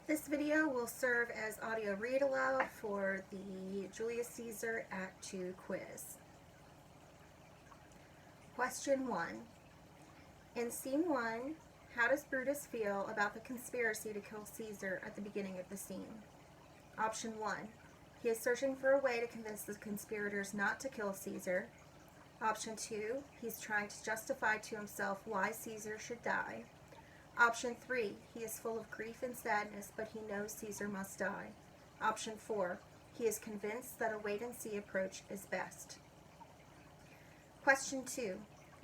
This video will serve as audio read aloud for the Julius Caesar Act 2 quiz. Question 1. In Scene 1, how does Brutus feel about the conspiracy to kill Caesar at the beginning of the scene? Option 1. He is searching for a way to convince the conspirators not to kill Caesar. Option 2. He's trying to justify to himself why Caesar should die. Option 3. He is full of grief and sadness, but he knows Caesar must die. Option 4. He is convinced that a wait-and-see approach is best. Question 2.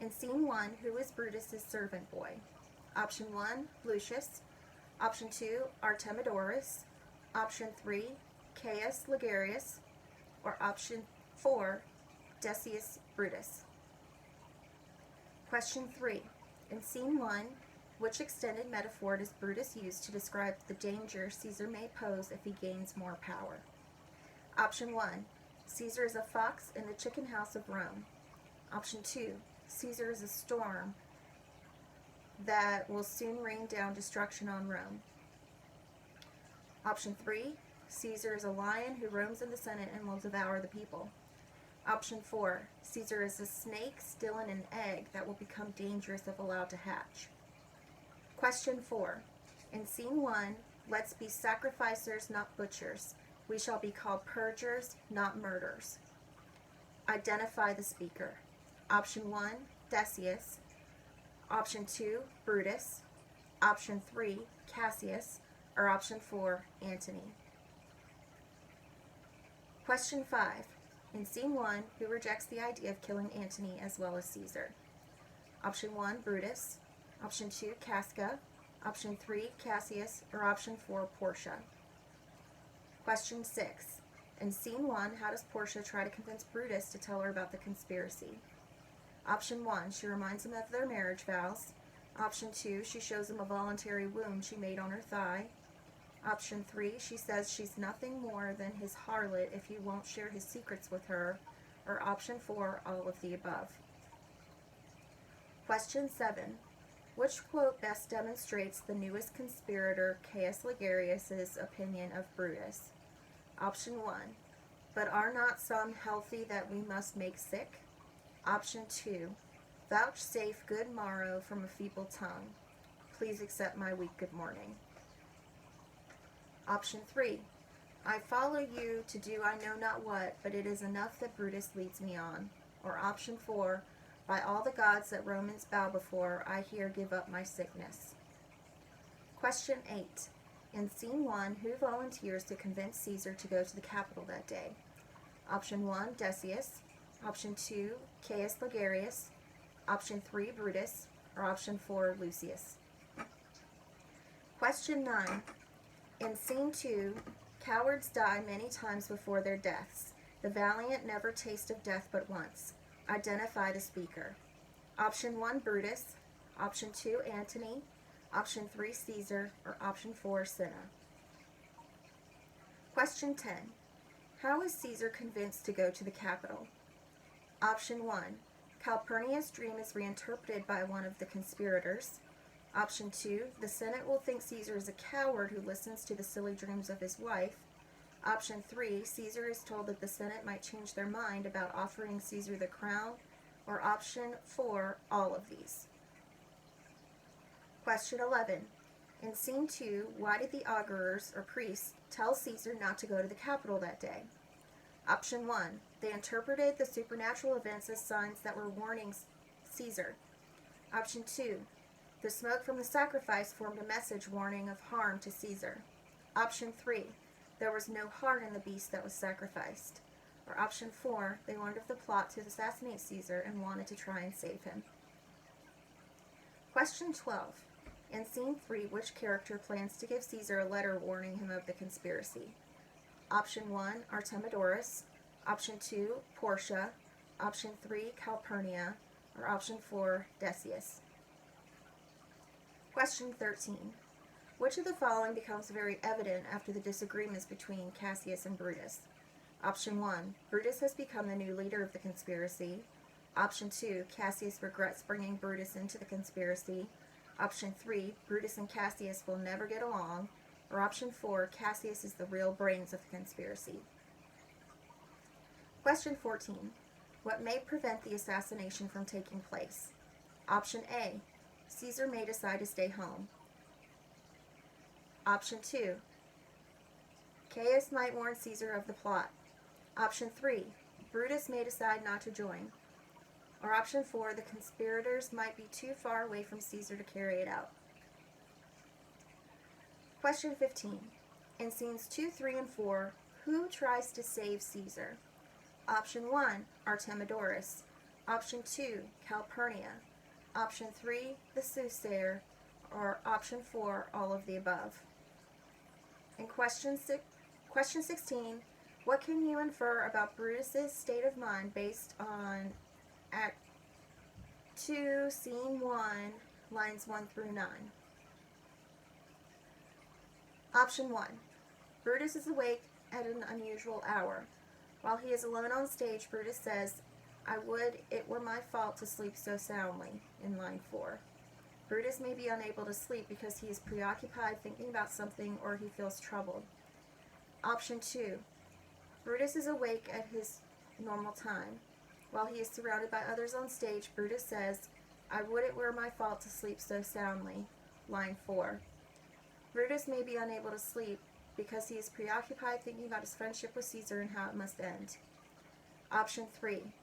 In Scene 1, who is Brutus's servant boy? Option 1. Lucius. Option 2. Artemidorus. Option 3. Caius Ligarius. Or Option 4. Decius Brutus. Question 3. In Scene 1, which extended metaphor does Brutus use to describe the danger Caesar may pose if he gains more power? Option 1. Caesar is a fox in the chicken house of Rome. Option 2. Caesar is a storm that will soon rain down destruction on Rome. Option 3. Caesar is a lion who roams in the Senate and will devour the people. Option 4. Caesar is a snake still in an egg that will become dangerous if allowed to hatch. Question 4. In Scene 1, let's be sacrificers, not butchers. We shall be called purgers, not murderers. Identify the speaker. Option 1, Decius. Option 2, Brutus. Option 3, Cassius. Or Option 4, Antony. Question 5. In Scene 1, who rejects the idea of killing Antony as well as Caesar? Option 1, Brutus. Option 2, Casca. Option 3, Cassius. Or Option 4, Portia. Question 6. In Scene 1, how does Portia try to convince Brutus to tell her about the conspiracy? Option 1, she reminds him of their marriage vows. Option 2, she shows him a voluntary wound she made on her thigh. Option 3, she says she's nothing more than his harlot if he won't share his secrets with her. Or Option 4, all of the above. Question 7. Which quote best demonstrates the newest conspirator, Caius Ligarius' opinion of Brutus? Option 1. But are not some healthy that we must make sick? Option 2. Vouchsafe good morrow from a feeble tongue. Please accept my weak good morning. Option 3. I follow you to do I know not what, but it is enough that Brutus leads me on. Or Option 4. By all the gods that Romans bow before, I here give up my sickness. Question 8. In Scene 1, who volunteers to convince Caesar to go to the Capitol that day? Option 1, Decius. Option 2, Caius Ligarius. Option 3, Brutus. Or Option 4, Lucius. Question 9. In Scene 2, cowards die many times before their deaths. The valiant never taste of death but once. Identify the speaker. Option 1, Brutus. Option 2, Antony. Option 3, Caesar. Or Option 4, Cinna. Question 10. How is Caesar convinced to go to the Capitol? Option 1. Calpurnia's dream is reinterpreted by one of the conspirators. Option 2. The Senate will think Caesar is a coward who listens to the silly dreams of his wife. Option 3. Caesar is told that the Senate might change their mind about offering Caesar the crown. Or Option 4. All of these. Question 11. In Scene 2, why did the augurers, or priests, tell Caesar not to go to the Capitol that day? Option 1. They interpreted the supernatural events as signs that were warning Caesar. Option 2. The smoke from the sacrifice formed a message warning of harm to Caesar. Option 3. There was no heart in the beast that was sacrificed. Or Option 4. They learned of the plot to assassinate Caesar and wanted to try and save him. Question 12. In Scene 3, which character plans to give Caesar a letter warning him of the conspiracy? Option 1, Artemidorus. Option 2, Portia. Option 3, Calpurnia. Or Option 4, Decius. Question 13. Which of the following becomes very evident after the disagreements between Cassius and Brutus? Option 1, Brutus has become the new leader of the conspiracy. Option 2, Cassius regrets bringing Brutus into the conspiracy. Option 3, Brutus and Cassius will never get along. Or option 4, Cassius is the real brains of the conspiracy. Question 14. What may prevent the assassination from taking place? Option A, Caesar may decide to stay home. Option 2, Caius might warn Caesar of the plot. Option 3, Brutus may decide not to join. Or option 4, the conspirators might be too far away from Caesar to carry it out. Question 15. In scenes 2, 3, and 4, who tries to save Caesar? Option 1, Artemidorus. Option 2, Calpurnia. Option 3, the soothsayer. Or option 4, all of the above. In question 16, what can you infer about Brutus's state of mind based on Act 2, Scene 1, lines 1 through 9? Option 1. Brutus is awake at an unusual hour. While he is alone on stage, Brutus says, "I would it were my fault to sleep so soundly," in line 4. Brutus may be unable to sleep because he is preoccupied thinking about something or he feels troubled. Option 2. Brutus is awake at his normal time. While he is surrounded by others on stage, Brutus says, "I would it were my fault to sleep so soundly," line 4. Brutus may be unable to sleep because he is preoccupied thinking about his friendship with Caesar and how it must end. Option 3.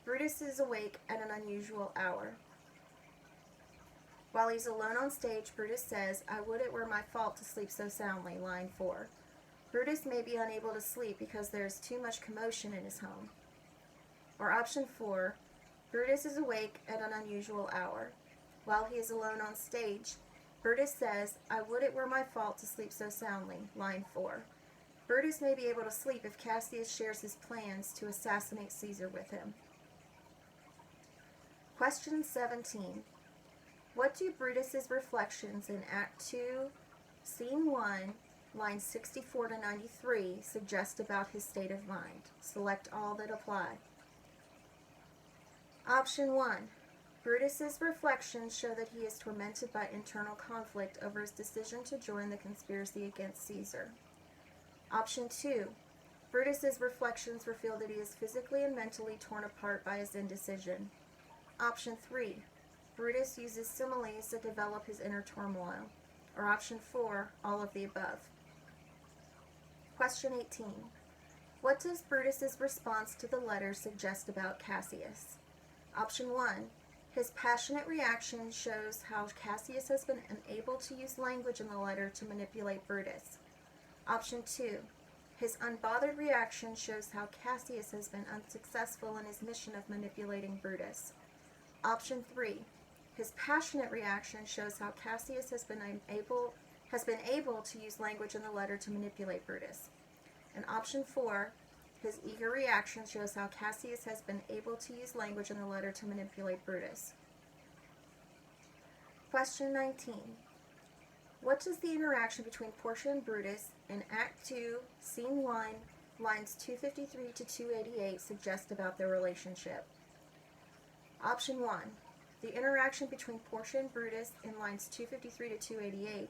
Brutus is awake at an unusual hour. While he's alone on stage, Brutus says, "I would it were my fault to sleep so soundly," line 4. Brutus may be unable to sleep because there is too much commotion in his home. Or option 4. Brutus is awake at an unusual hour. While he is alone on stage, Brutus says, "I would it were my fault to sleep so soundly," line 4. Brutus may be able to sleep if Cassius shares his plans to assassinate Caesar with him. Question 17. What do Brutus's reflections in Act 2, Scene 1, lines 64 to 93 suggest about his state of mind? Select all that apply. Option 1. Brutus's reflections show that he is tormented by internal conflict over his decision to join the conspiracy against Caesar. Option 2. Brutus's reflections reveal that he is physically and mentally torn apart by his indecision. Option 3. Brutus uses similes to develop his inner turmoil. Or option 4, all of the above. Question 18. What does Brutus's response to the letter suggest about Cassius? Option 1. His passionate reaction shows how Cassius has been unable to use language in the letter to manipulate Brutus. Option 2. His unbothered reaction shows how Cassius has been unsuccessful in his mission of manipulating Brutus. Option 3. His passionate reaction shows how Cassius has been able to use language in the letter to manipulate Brutus. And option 4. His eager reaction shows how Cassius has been able to use language in the letter to manipulate Brutus. Question 19. What does the interaction between Portia and Brutus in Act 2, Scene 1, lines 253 to 288 suggest about their relationship? Option 1. The interaction between Portia and Brutus in lines 253 to 288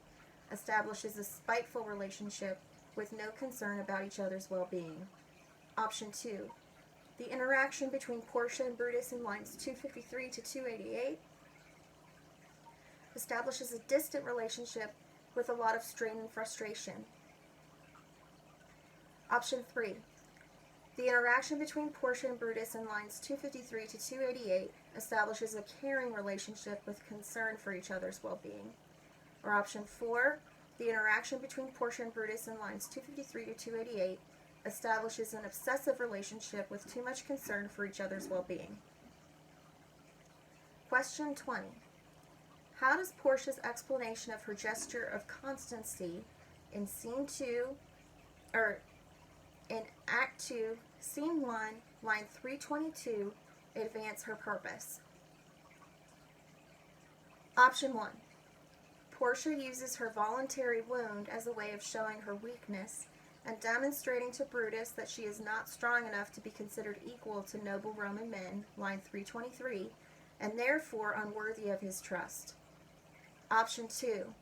establishes a spiteful relationship with no concern about each other's well-being. Option 2. The interaction between Portia and Brutus in lines 253 to 288 establishes a distant relationship with a lot of strain and frustration. Option 3. The interaction between Portia and Brutus in lines 253 to 288 establishes a caring relationship with concern for each other's well-being. Or option 4. The interaction between Portia and Brutus in lines 253 to 288 establishes an obsessive relationship with too much concern for each other's well-being. Question 20. How does Portia's explanation of her gesture of constancy in in Act 2, Scene 1, line 322, advance her purpose? Option 1. Portia uses her voluntary wound as a way of showing her weakness and demonstrating to Brutus that she is not strong enough to be considered equal to noble Roman men, line 323, and therefore unworthy of his trust. Option 2.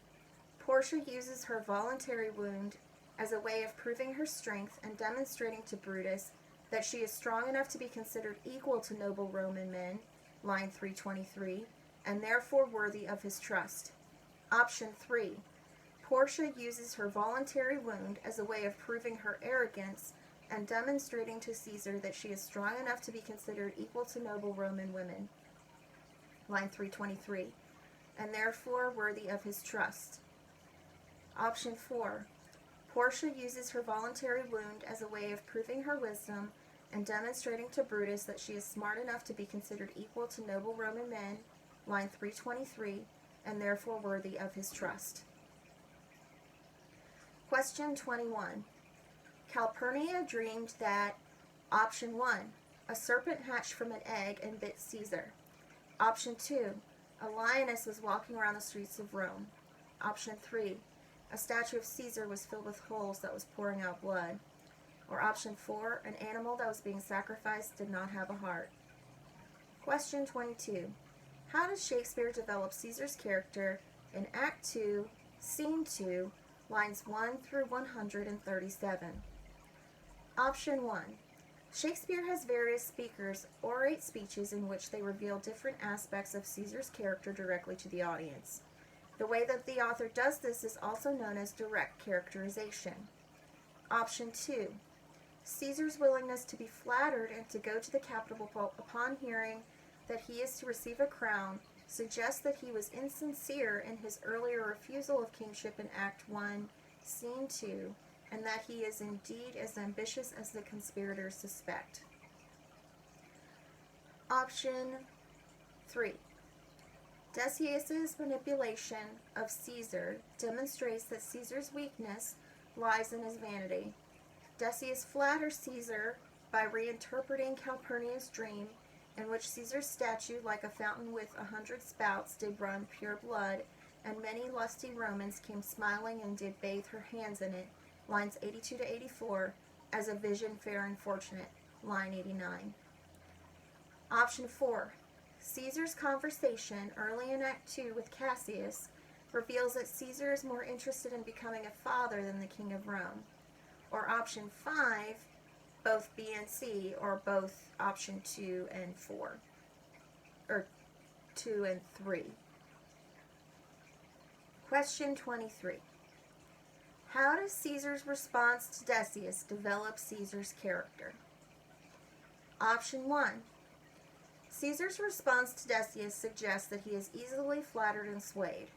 Portia uses her voluntary wound as a way of proving her strength and demonstrating to Brutus that she is strong enough to be considered equal to noble Roman men, line 323, and therefore worthy of his trust. Option 3. Portia uses her voluntary wound as a way of proving her arrogance and demonstrating to Caesar that she is strong enough to be considered equal to noble Roman women, line 323, and therefore worthy of his trust. Option 4. Portia uses her voluntary wound as a way of proving her wisdom and demonstrating to Brutus that she is smart enough to be considered equal to noble Roman men, line 323, and therefore worthy of his trust. Question 21. Calpurnia dreamed that, option 1, a serpent hatched from an egg and bit Caesar. Option 2, a lioness was walking around the streets of Rome. Option 3, a statue of Caesar was filled with holes that was pouring out blood. Or option 4, an animal that was being sacrificed did not have a heart. Question 22. How does Shakespeare develop Caesar's character in Act 2, Scene 2, lines 1 through 137? Option 1. Shakespeare has various speakers orate speeches in which they reveal different aspects of Caesar's character directly to the audience. The way that the author does this is also known as direct characterization. Option 2. Caesar's willingness to be flattered and to go to the Capitol upon hearing that he is to receive a crown suggests that he was insincere in his earlier refusal of kingship in Act 1, Scene 2, and that he is indeed as ambitious as the conspirators suspect. Option 3. Decius's manipulation of Caesar demonstrates that Caesar's weakness lies in his vanity. Decius flatters Caesar by reinterpreting Calpurnia's dream, in which Caesar's statue, like a fountain with 100 spouts, did run pure blood, and many lusty Romans came smiling and did bathe her hands in it, lines 82 to 84, as a vision fair and fortunate, line 89. Option 4. Caesar's conversation early in Act 2 with Cassius reveals that Caesar is more interested in becoming a father than the king of Rome. Or option 5, both B and C, or both option 2 and 4, or 2 and 3. Question 23. How does Caesar's response to Decius develop Caesar's character? Option 1. Caesar's response to Decius suggests that he is easily flattered and swayed.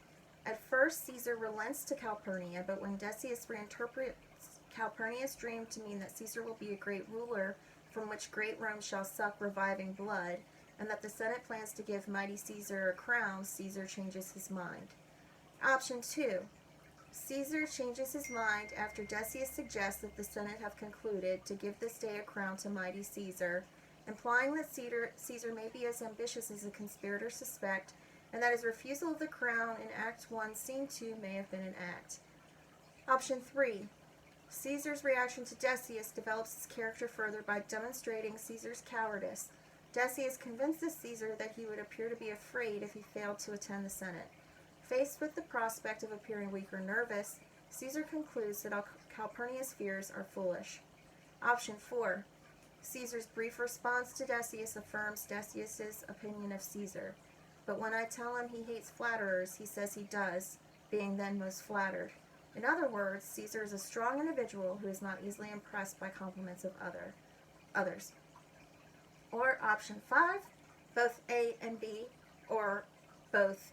At first, Caesar relents to Calpurnia, but when Decius reinterprets Calpurnia's dream to mean that Caesar will be a great ruler from which great Rome shall suck reviving blood, and that the Senate plans to give mighty Caesar a crown, Caesar changes his mind. Option 2. Caesar changes his mind after Decius suggests that the Senate have concluded to give this day a crown to mighty Caesar, implying that Caesar may be as ambitious as the conspirators suspect, and that his refusal of the crown in Act 1, Scene 2 may have been an act. Option 3. Caesar's reaction to Decius develops his character further by demonstrating Caesar's cowardice. Decius convinces Caesar that he would appear to be afraid if he failed to attend the Senate. Faced with the prospect of appearing weak or nervous, Caesar concludes that Calpurnia's fears are foolish. Option 4. Caesar's brief response to Decius affirms Decius's opinion of Caesar. But when I tell him he hates flatterers, he says he does, being then most flattered. In other words, Caesar is a strong individual who is not easily impressed by compliments of others. Or option 5, both A and B, or both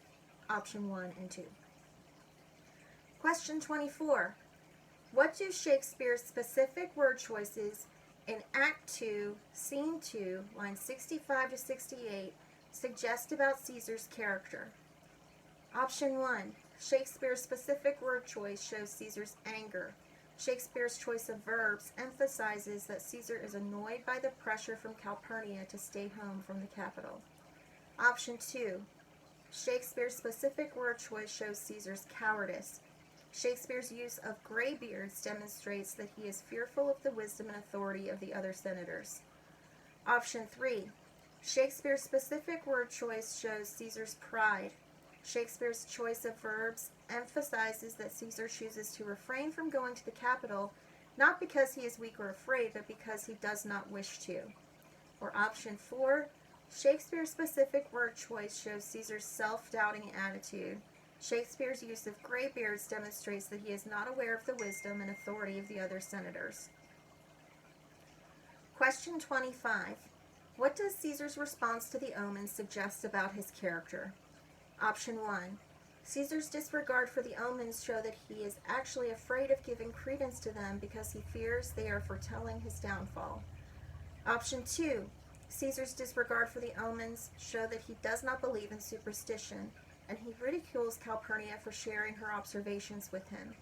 option 1 and 2. Question 24. What do Shakespeare's specific word choices in Act 2, Scene 2, lines 65 to 68, suggest about Caesar's character? Option 1. Shakespeare's specific word choice shows Caesar's anger. Shakespeare's choice of verbs emphasizes that Caesar is annoyed by the pressure from Calpurnia to stay home from the capital. Option 2. Shakespeare's specific word choice shows Caesar's cowardice. Shakespeare's use of graybeards demonstrates that he is fearful of the wisdom and authority of the other senators. Option 3. Shakespeare's specific word choice shows Caesar's pride. Shakespeare's choice of verbs emphasizes that Caesar chooses to refrain from going to the capital not because he is weak or afraid, but because he does not wish to. Or option 4, Shakespeare's specific word choice shows Caesar's self-doubting attitude. Shakespeare's use of gray beards demonstrates that he is not aware of the wisdom and authority of the other senators. Question 25. What does Caesar's response to the omens suggest about his character? Option 1. Caesar's disregard for the omens show that he is actually afraid of giving credence to them because he fears they are foretelling his downfall. Option 2. Caesar's disregard for the omens show that he does not believe in superstition, and he ridicules Calpurnia for sharing her observations with him.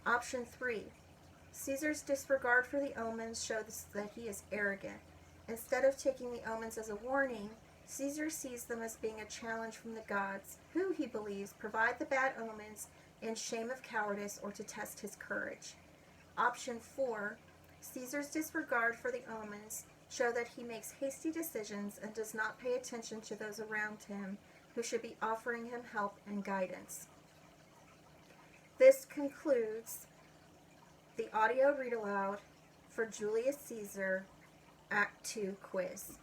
Option 3. Caesar's disregard for the omens shows that he is arrogant. Instead of taking the omens as a warning, Caesar sees them as being a challenge from the gods, who, he believes, provide the bad omens in shame of cowardice or to test his courage. Option 4. Caesar's disregard for the omens show that he makes hasty decisions and does not pay attention to those around him who should be offering him help and guidance. This concludes the audio read aloud for Julius Caesar Act 2 quiz.